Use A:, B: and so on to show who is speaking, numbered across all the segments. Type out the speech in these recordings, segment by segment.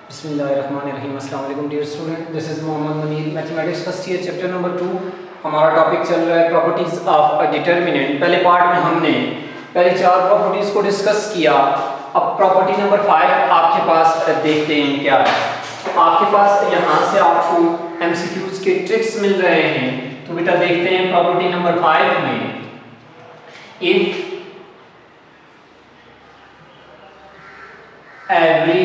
A: बिस्मिल्लाहिर्रहमानिर्रहीम। अस्सलाम वालेकुम dear student, this is Mohammad Munir. Mathematics first year chapter number 2 हमारा टॉपिक चल रहा है प्रॉपर्टीज ऑफ अ डिटरमिनेंट। पहले पार्ट में हमने पहले 4 प्रॉपर्टीज को डिस्कस किया। अब प्रॉपर्टी नंबर 5 आपके पास देखते हैं क्या है। आपके पास यहाँ से आपको एमसीक्यूज के ट्रिक्स मिल रहे हैं, तो बेटा देखते हैं प्रॉपर्टी नंबर 5 में। If every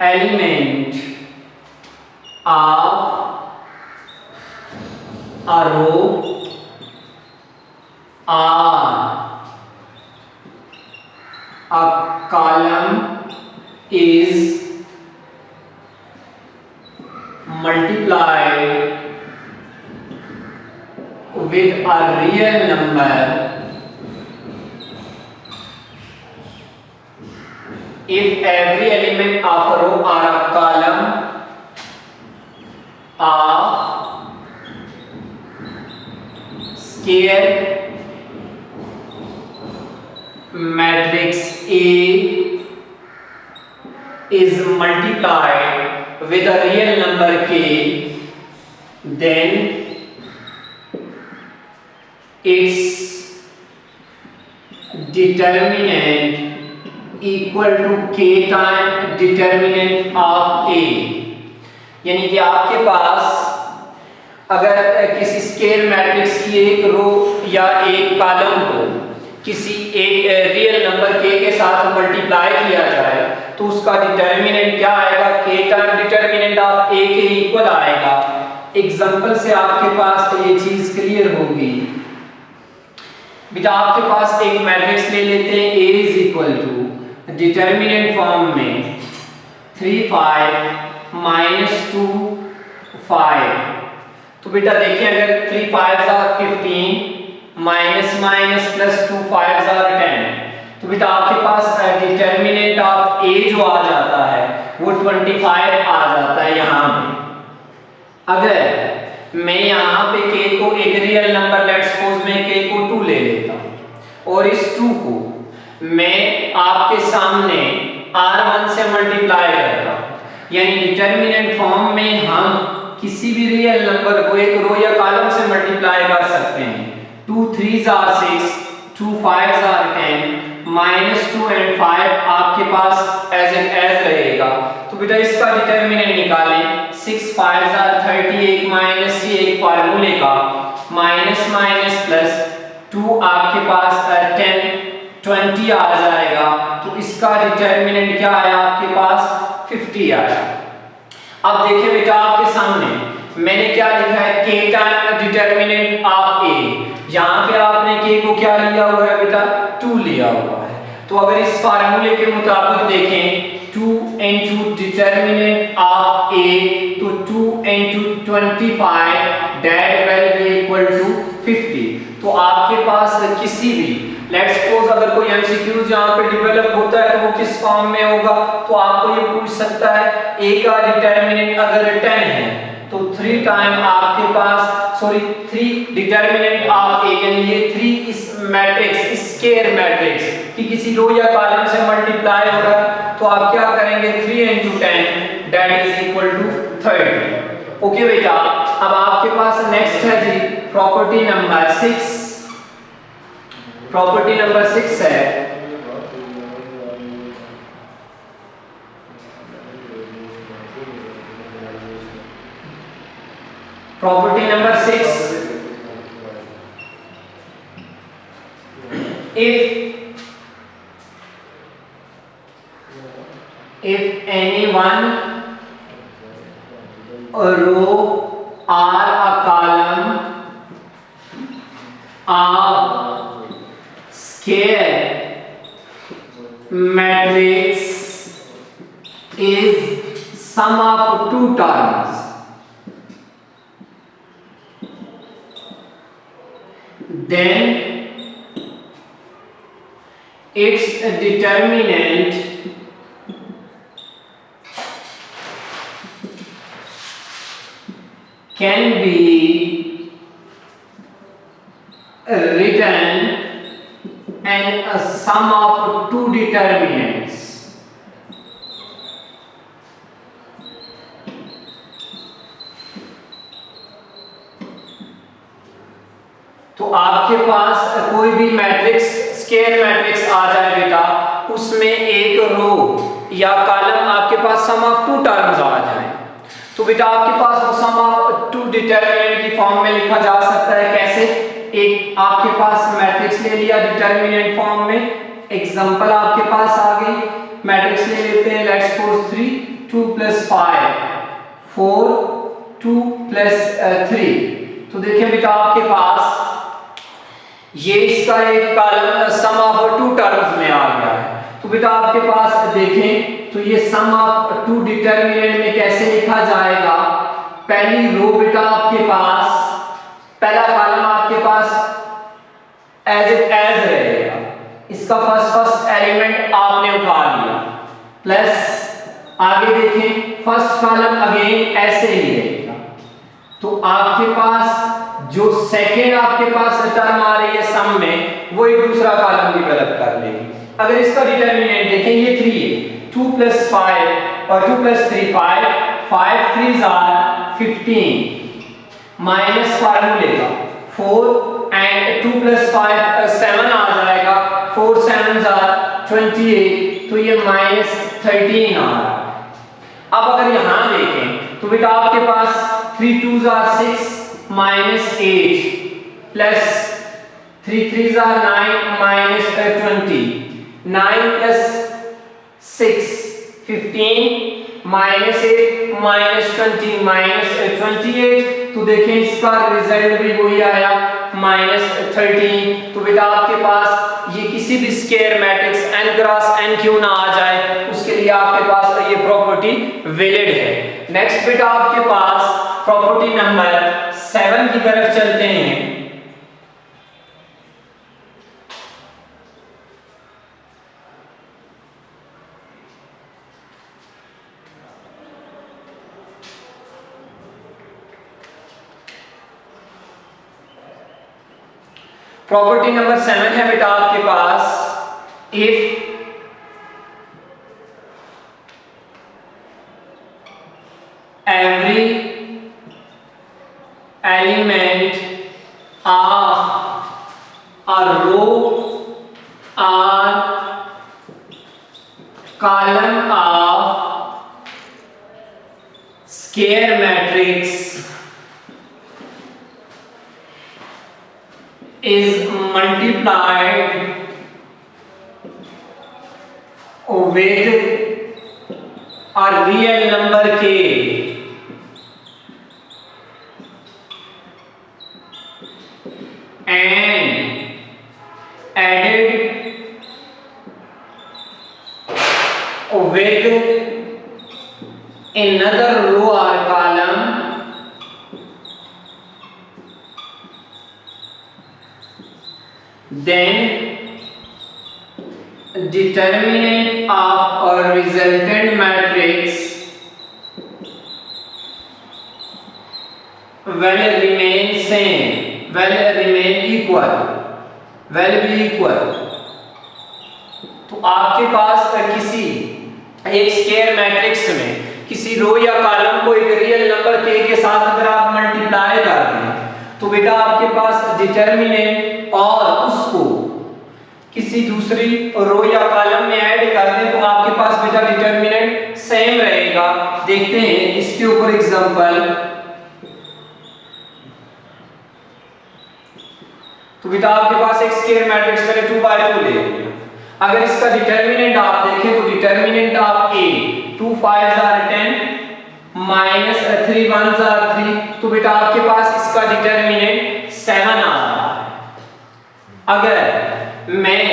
A: element of a row or a column is multiplied with a real number, if every element of a row or a column of square matrix A is multiplied with a real number K, then its determinant equal to k time determinant of a। यानी कि आपके पास अगर किसी square matrix की एक रो या एक column को किसी एक रियल नंबर k के साथ मल्टीप्लाई किया जाए तो उसका डिटर्मिनेंट क्या आएगा, k time determinant of a के इक्वल आएगा। एग्जांपल से आपके पास ये चीज क्लियर होगी। बेटा आपके पास एक मैट्रिक्स ले लेते हैं, a is equal to determinant form में 3 5 माइनस 2 5। तो बेटा देखिए अगर 3 5 are 15 minus minus plus 2 5 are 10, तो बेटा आपके पास डिटर्मिनेंट ऑफ a जो आ जाता है वो 25 आ जाता है। यहाँ पे अगर मैं यहाँ पे k को एक रियल नंबर लेट्स सपोज मैं k को 2 ले लेता हूँ और इस 2 को मैं आपके सामने R1 से मल्टीप्लाई करता हूं, यानी डिटर्मिनेंट फॉर्म में हम किसी भी रियल नंबर को एक रो या कॉलम से मल्टीप्लाई कर सकते हैं। 2 3s are 6, 2 5s are 10, -2 and 5 आपके पास एज इट एज रहेगा। तो बेटा इसका डिटर्मिनेंट निकालें। 6 5s are 30, एक माइनस ये एक फार्मूले का माइनस माइनस प्लस 2 आपके पास 10 20 आ जाएगा। तो इसका डिटर्मिनेंट क्या आया आपके पास 50 आया। अब देखिए बेटा आपके सामने मैंने क्या लिखा है, k time determinant of a। यहाँ पे आपने k को क्या लिया हुआ है बेटा, 2 लिया हुआ है। तो अगर इस फार्मूले के मुताबिक देखें 2 into डिटर्मिनेंट ऑफ a, तो 2 into 25 that will be equal to 50। तो आपके पास किसी भी लेट्स सपोज अगर कोई एमसीक्यूज यहाँ पे डेवलप होता है तो वो किस फॉर्म में होगा, तो आपको ये पूछ सकता है a का डिटर्मिनेंट अगर 10 है तो 3 टाइम आपके पास 3 डिटर्मिनेंट ऑफ a, यानी ये 3 इस मैट्रिक्स स्क्वायर मैट्रिक्स की किसी रो या कॉलम से मल्टीप्लाई हो रहा है, तो आप क्या करेंगे 3 into 10 that is equal to 30। Okay बेटा, अब आपके पास नेक्स्ट है जी प्रॉपर्टी नंबर 6। प्रॉपर्टी नंबर 6 है property number 6, if anyone a row or a column of square matrix is sum of 2 terms, then its determinant can be written and a sum of two determinants. तो आपके पास कोई भी matrix square matrix आ जाए बेटा, उसमें एक रो या column आपके पास सम ऑफ टू टर्म्स आ जाए, तो बेटा आपके पास वो सम ऑफ टू डिटरमिनेंट की फॉर्म में लिखा जा सकता है। कैसे? एक आपके पास मैट्रिक्स ले लिया डिटरमिनेंट फॉर्म में, एग्जांपल आपके पास आ गई, मैट्रिक्स ले लेते हैं, लेट्स सपोज 3 2 + 5 4 2 + 3। तो देखिए बेटा आपके पास ये इसका एक column sum of two terms में आ गया है। तो बेटा आपके पास देखें तो ये सम ऑफ टू डिटरमिनेंट में कैसे लिखा जाएगा? पहली रो बेटा आपके पास, पहला कॉलम आपके पास एज इट एज रहेगा, इसका फर्स्ट एलिमेंट आपने उठा लिया, प्लस आगे देखें फर्स्ट कॉलम अगेन ऐसे ही रहेगा। तो आपके पास जो सेकेंड आपके पास टर्म आ रही है सम में, वो एक दूसरा कॉलम डेवलप कर लेगी। अगर इसका डिटरमिनेंट देखें, ये 3 है, 2 + 5 और 2 + 3 5 3s are 15 माइनस फार्मूले का 4 एंड 2 + 5 7 आ जाएगा, 4 7s are 28, तो ये -13 आ रहा है। अब अगर यहां देखें तो बेटा आपके पास 3 2s are 6 -8 plus 3 3s are 9 -20, 9 + 6 15 -8 -20 -28, तो देखें इसका रिजल्ट भी वही आया -13। तो बेटा आपके पास ये किसी भी square matrix n cross n क्यों ना आ जाए, उसके लिए आपके पास ये प्रॉपर्टी वैलिड है। नेक्स्ट बेटा आपके पास प्रॉपर्टी नंबर 7 की तरफ चलते हैं। प्रॉपर्टी नंबर 7 है बेटा आपके पास, if every element of a row or column of square matrix is multiplied with a real number k and added with another row or column, then determinant of a resultant matrix will remain same, will remain equal, will be equal। तो आपके पास किसी एक square matrix में किसी रो या column को एक real number k के साथ अगर आप मल्टीप्लाई कर दें, तो बेटा आपके पास डिटरमिनेंट और उसको किसी दूसरी रो या कॉलम में ऐड कर दें, तो आपके पास बेटा डिटरमिनेंट सेम रहेगा। देखते हैं इसके ऊपर एग्जांपल। तो बेटा आपके पास एक स्क्वायर मैट्रिक्स मैंने 2/2 ले लिया। अगर इसका डिटरमिनेंट आप देखें तो determinant of a 2 5s are 10 -3 1s are 3, तो बेटा आपके पास इसका डिटरमिनेंट 7 आ रहा है। अगर मैं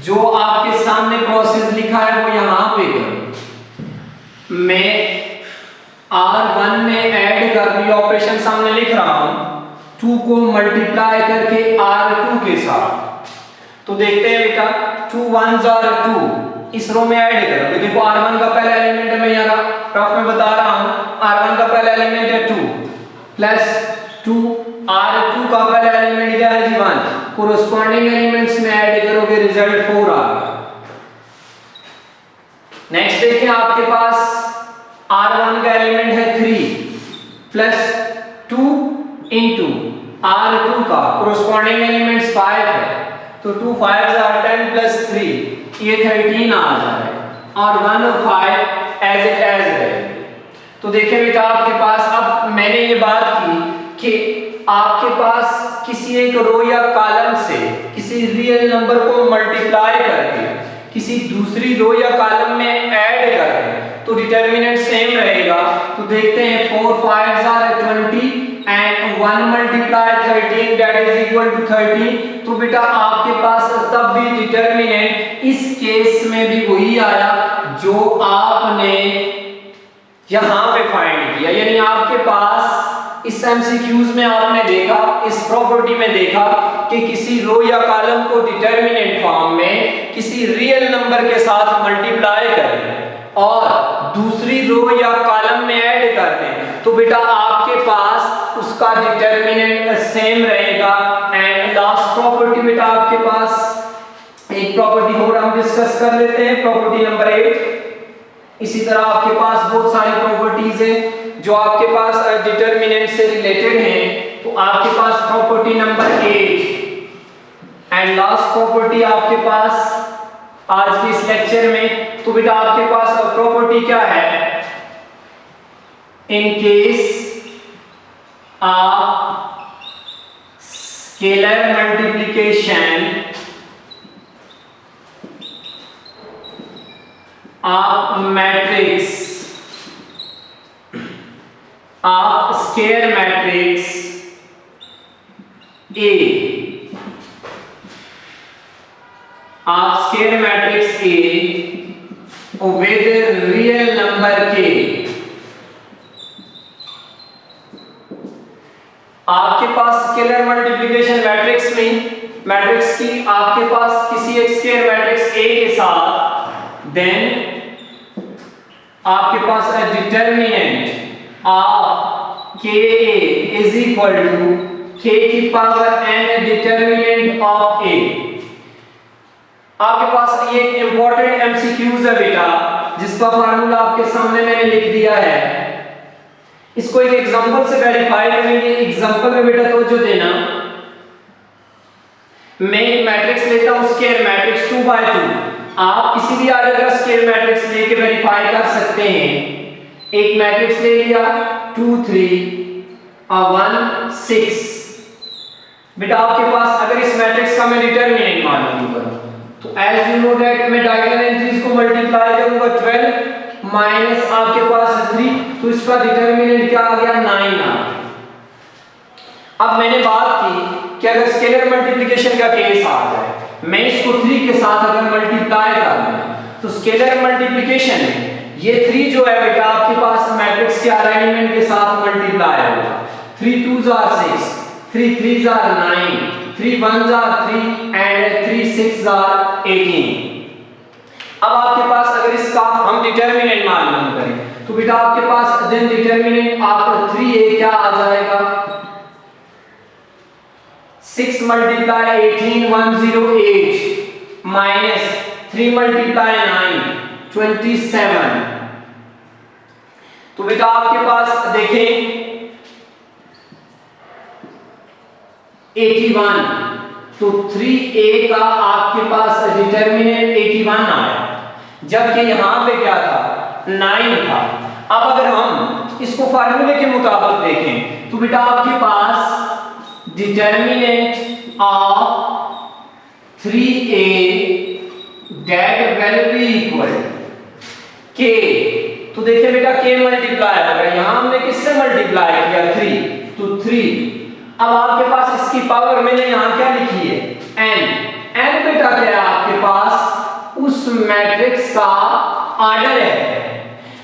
A: जो आपके सामने प्रोसेस लिखा है वो यहां पे करूं, मैं R1 में ऐड कर रही ऑपरेशन सामने लिख रहा हूं 2 को मल्टीप्लाई करके R2 के साथ, तो देखते हैं बेटा 2 1s are 2, इस रो में ऐड करो। देखो R1 का पहला एलिमेंट है, मैं यहाँ रफ में बता रहा हूँ, R1 का पहला एलिमेंट है 2 प्लस 2 R2 का पहला एलिमेंट क्या है जी 1, कोरोस्पोंडिंग एलिमेंट्स में ऐड करोगे रिजल्ट 4 आ गया। नेक्स्ट देखिए आपके पास R1 का एलिमेंट है 3 प्लस 2 इंटू R2 का कोरोस्पोंडिंग एलिमेंट्स 5 है, तो 2 5s are 10 plus 3 ये 13 आ जाएगा और 1 और 5 एज इट एज रहेंगे। तो देखिए बेटा आपके पास, अब मैंने ये बात की कि आपके पास किसी एक रो या कॉलम से किसी रियल नंबर को मल्टीप्लाई करके किसी दूसरी रो या कॉलम में ऐड करके तो डिटर्मिनेंट सेम रहेगा। तो देखते हैं 4 5s are 20 and 1 multiply 13 that is equal to 13। तो बेटा आपके पास तब भी डिटर्मिनेंट इस केस में भी वही आया जो आपने यहाँ पे फाइंड किया, यानी आपके पास इस एमसीक्यूज में आपने देखा, इस प्रॉपर्टी में देखा कि किसी रो या कॉलम को डिटर्मिनेंट फॉर्म में किसी रियल नंबर के साथ मल्टीप्लाई करें और दूसरी रो या कॉलम में ऐड कर दें तो बेटा आपके पास उसका डिटर्मिनेंट सेम रहेगा। एंड लास्ट प्रॉपर्टी बेटा आपके पास एक प्रॉपर्टी और हम डिस्कस कर लेते हैं, प्रॉपर्टी नंबर 8। इसी तरह आपके पास बहुत सारी प्रॉपर्टीज हैं जो आपके पास डिटर्मिनेंट से रिलेटेड हैं। तो आपके पास property number 8 and last property आपके पास आज के इस लेक्चर में। तो बेटा आपके पास प्रॉपर्टी क्या है, in case scalar multiplication of matrix of square matrix A of square matrix A with real number K। आपके पास स्केलर मल्टीप्लिकेशन मैट्रिक्स में मैट्रिक्स की आपके पास किसी एक स्क्वायर मैट्रिक्स A के साथ देन आपके पास determinant of Ka is equal to K की power n determinant of A। आपके पास ये एक इंपॉर्टेंट एमसीक्यूज है बेटा जिसका फार्मूला आपके सामने मैंने लिख दिया है। इसको एक एग्जांपल से वेरीफाई करेंगे। एग्जांपल में बेटा तो जो देना, मैं एक मैट्रिक्स लेता हूं स्क्वायर मैट्रिक्स 2 by 2। आप किसी भी ऑर्डर का स्क्वायर मैट्रिक्स लेके वेरीफाई कर सकते हैं। एक मैट्रिक्स ले लिया 2 3 और 1 6। बेटा आपके पास अगर इस मैट्रिक्स का मैं डिटरमिनेंट मालूम करूं तो एज यू नो दैट मैं डायगोनल एंट्रीज को मल्टीप्लाई करूंगा 12 माइनस आपके पास 3, तो इसका डिटरमिनेंट क्या आ गया 9 आ। अब मैंने बात की कि अगर स्केलर मल्टीप्लिकेशन का केस आ जाए, मैं इसको 3 के साथ अगर मल्टीप्लाई कर दूं तो स्केलर मल्टीप्लिकेशन में ये 3 जो है बेटा आपके पास मैट्रिक्स के अलाइनमेंट के साथ मल्टीप्लाई होगा। 3 2s are 6, 3 3s are 9, 3 1s are 3 and 3 6s are 18। अब आपके पास अगर इसका हम डिटरमिनेंट मालूम करें तो बेटा आपके पास देन डिटरमिनेंट ऑफ 3a क्या आ जाएगा, 6 multiply 18 108 minus 3 multiply 9 27। तो बेटा आपके पास देखें 81, तो 3a का आपके पास डिटरमिनेंट 81 आया, जबकि यहां पे क्या था 9 था। अब अगर हम इसको फार्मूले के मुताबिक देखें तो बेटा आपके पास determinant of 3a that will be equal k। तो देखिए बेटा k मल्टीप्लाई हो गया, यहां हमने किससे मल्टीप्लाई किया 3, तो 3। अब आपके पास इसकी पावर मैंने यहां क्या लिखी है n बेटा क्या है आपके पास उस मैट्रिक्स का ऑर्डर है।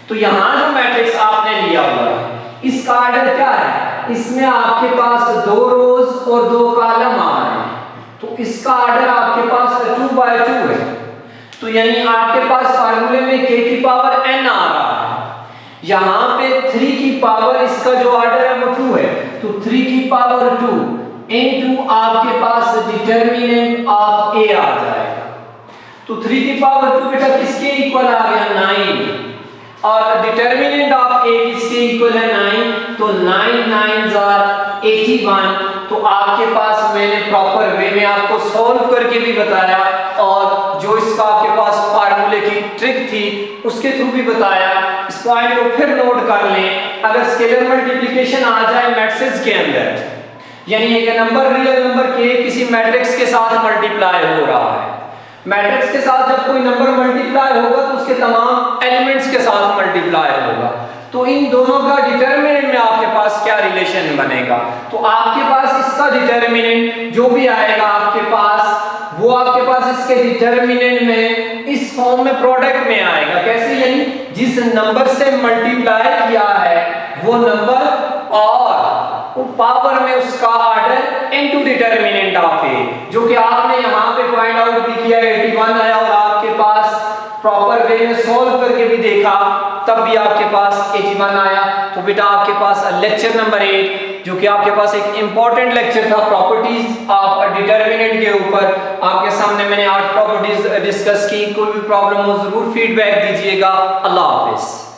A: तो यहां जो मैट्रिक्स आपने लिया हुआ है इसका ऑर्डर क्या है, इसमें आपके पास 2 रोज और 2 कॉलम आ रहे हैं, तो इसका ऑर्डर आपके पास 2 by 2 है। तो यानी आपके पास फार्मूले में k की पावर n आ रहा है, यहां पे 3 की पावर इसका जो ऑर्डर है वो 2 है, तो 3 की पावर 2 इनटू आपके पास डिटरमिनेंट ऑफ a आ जाएगा। तो 3 की पावर 2 बेटा किसके इक्वल आ गया 9 और डिटरमिनेंट ऑफ a किसके इक्वल है 9, तो 9 9s are 81। तो आपके पास मैंने प्रॉपर वे में आपको सॉल्व करके भी बताया और जो इसका आपके पास फार्मूले की ट्रिक थी उसके थ्रू भी बताया। इस पॉइंट को फिर नोट कर लें, अगर स्केलर मल्टीप्लिकेशन आ जाए मैट्रिक्स के अंदर, यानी एक नंबर रियल नंबर के किसी मैट्रिक्स के साथ मल्टीप्लाई हो रहा है, मैट्रिक्स के साथ जब कोई नंबर मल्टीप्लाई होगा तो उसके तमाम एलिमेंट्स के साथ मल्टीप्लाई होगा, तो इन दोनों का डिटरमिनेंट में आपके पास क्या रिलेशन बनेगा, तो आपके पास इसका डिटरमिनेंट जो भी आएगा आपके पास वो आपके पास इसके डिटरमिनेंट में इस फॉर्म में प्रोडक्ट में आएगा। कैसे, यानी जिस नंबर से मल्टीप्लाई किया है वो नंबर और पावर में उसका ऑर्डर इनटू डिटरमिनेंट ऑफ ए, जो कि आपने यहाँ पे पॉइंट आउट भी किया 81 आया और आपके पास प्रॉपर वे में सॉल्व करके भी देखा तब भी आपके पास 81 आया। तो बेटा आपके पास लेक्चर नंबर 8 जो कि आपके पास एक इंपॉर्टेंट लेक्चर था प्रॉपर्टीज ऑफ डिटरमिनेंट के ऊपर, आपके सामने मैंने 8 प्रॉपर्टीज डिस्कस की। कोई भी प्रॉब्लम हो जरूर फीडबैक दीजिएगा। अल्लाह हाफिज।